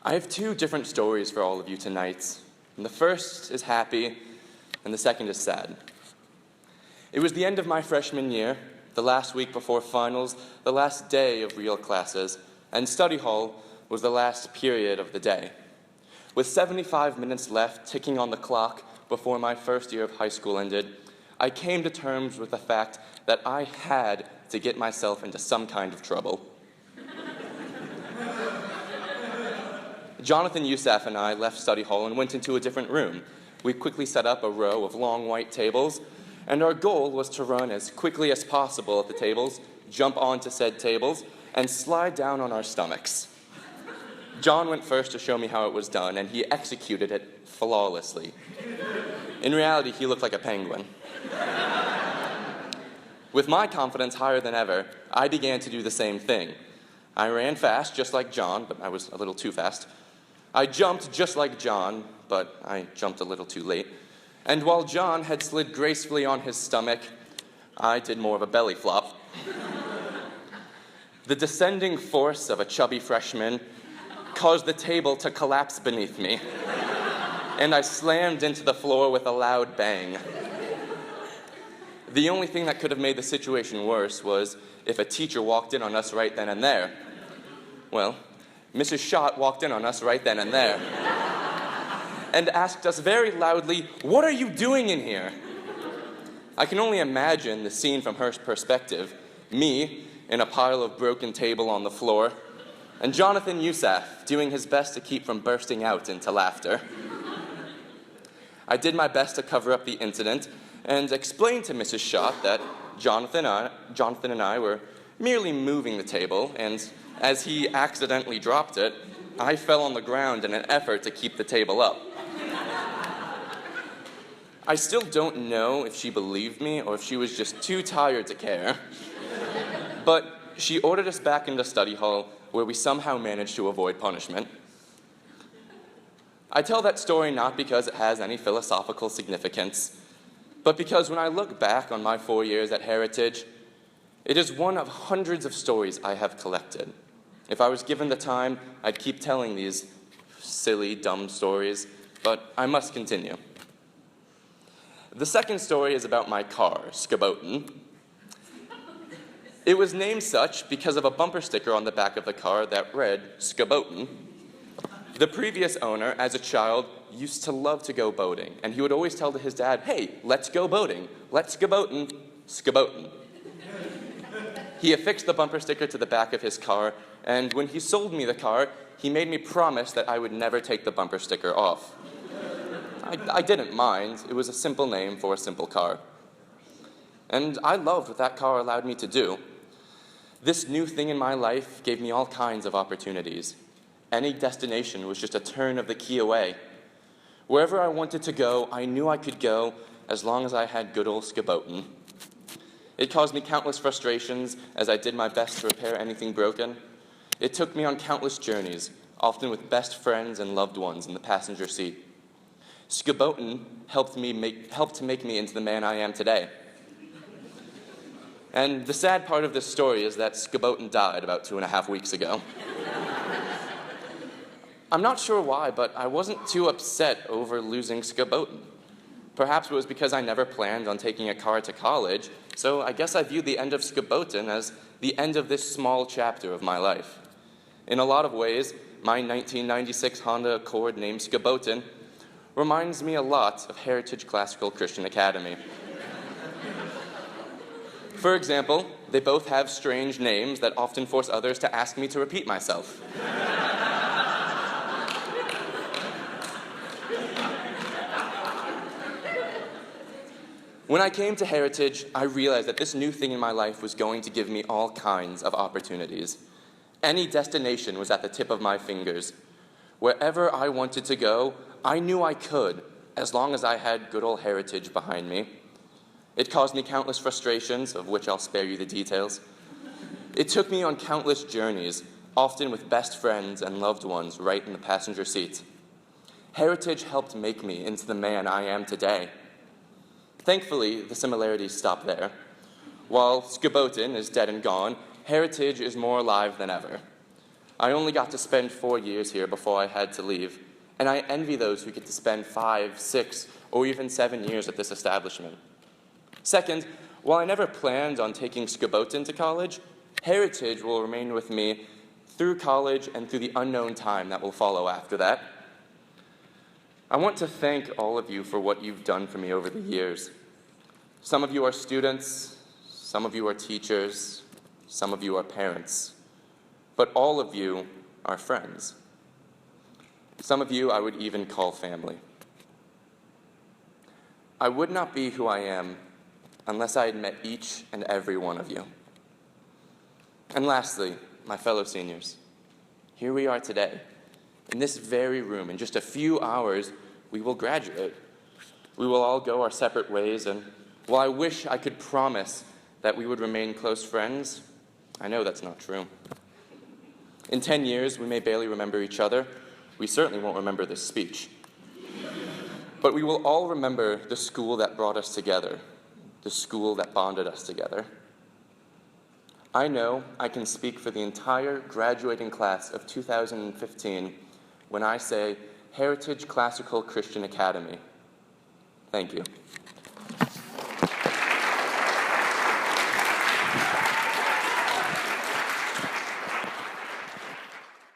I have two different stories for all of you tonight. And the first is happy, and the second is sad. It was the end of my freshman year, the last week before finals, the last day of real classes, and study hall was the last period of the day. With 75 minutes left ticking on the clock before my first year of high school ended, I came to terms with the fact that I had to get myself into some kind of trouble. Jonathan, Youssef, and I left study hall and went into a different room. We quickly set up a row of long white tables, and our goal was to run as quickly as possible at the tables, jump onto said tables, and slide down on our stomachs. John went first to show me how it was done, and he executed it flawlessly. In reality, he looked like a penguin. With my confidence higher than ever, I began to do the same thing. I ran fast, just like John, but I was a little too fast. I jumped just like John, but I jumped a little too late. And while John had slid gracefully on his stomach, I did more of a belly flop. The descending force of a chubby freshman caused the table to collapse beneath me, and I slammed into the floor with a loud bang. The only thing that could have made the situation worse was if a teacher walked in on us right then and there. Well, Mrs. Schott walked in on us right then and there and asked us very loudly, "What are you doing in here?" I can only imagine the scene from her perspective. Me in a pile of broken table on the floor, and Jonathan Youssef doing his best to keep from bursting out into laughter. I did my best to cover up the incident and explain to Mrs. Schott that Jonathan and I were merely moving the table, and as he accidentally dropped it, I fell on the ground in an effort to keep the table up. I still don't know if she believed me or if she was just too tired to care. But she ordered us back into study hall, where we somehow managed to avoid punishment. I tell that story not because it has any philosophical significance, but because when I look back on my 4 years at Heritage, it is one of hundreds of stories I have collected. If I was given the time, I'd keep telling these silly, dumb stories, but I must continue. The second story is about my car, Skaboten. It was named such because of a bumper sticker on the back of the car that read, Skaboten. The previous owner, as a child, used to love to go boating, and he would always tell his dad, "Hey, let's go boating. Let's Skaboten, Skaboten." He affixed the bumper sticker to the back of his car, and when he sold me the car, he made me promise that I would never take the bumper sticker off. I didn't mind. It was a simple name for a simple car. And I loved what that car allowed me to do. This new thing in my life gave me all kinds of opportunities. Any destination was just a turn of the key away. Wherever I wanted to go, I knew I could go as long as I had good old Skaboten. It caused me countless frustrations as I did my best to repair anything broken. It took me on countless journeys, often with best friends and loved ones in the passenger seat. Skaboten helped to make me into the man I am today. And the sad part of this story is that Skaboten died about 2.5 weeks ago. I'm not sure why, but I wasn't too upset over losing Skaboten. Perhaps it was because I never planned on taking a car to college, so I guess I viewed the end of Skaboten as the end of this small chapter of my life. In a lot of ways, my 1996 Honda Accord named Skaboten reminds me a lot of Heritage Classical Christian Academy. For example, they both have strange names that often force others to ask me to repeat myself. When I came to Heritage, I realized that this new thing in my life was going to give me all kinds of opportunities. Any destination was at the tip of my fingers. Wherever I wanted to go, I knew I could, as long as I had good old Heritage behind me. It caused me countless frustrations, of which I'll spare you the details. It took me on countless journeys, often with best friends and loved ones right in the passenger seat. Heritage helped make me into the man I am today. Thankfully, the similarities stop there. While Skaboten is dead and gone, Heritage is more alive than ever. I only got to spend 4 years here before I had to leave, and I envy those who get to spend 5, 6, or even 7 years at this establishment. Second, while I never planned on taking Scoboten to college, Heritage will remain with me through college and through the unknown time that will follow after that. I want to thank all of you for what you've done for me over the years. Some of you are students, some of you are teachers, some of you are parents, but all of you are friends. Some of you I would even call family. I would not be who I am unless I had met each and every one of you. And lastly, my fellow seniors, here we are today. In this very room, in just a few hours, we will graduate. We will all go our separate ways, and while I wish I could promise that we would remain close friends, I know that's not true. In 10 years, we may barely remember each other. We certainly won't remember this speech. But we will all remember the school that brought us together, the school that bonded us together. I know I can speak for the entire graduating class of 2015 when I say Heritage Classical Christian Academy. Thank you.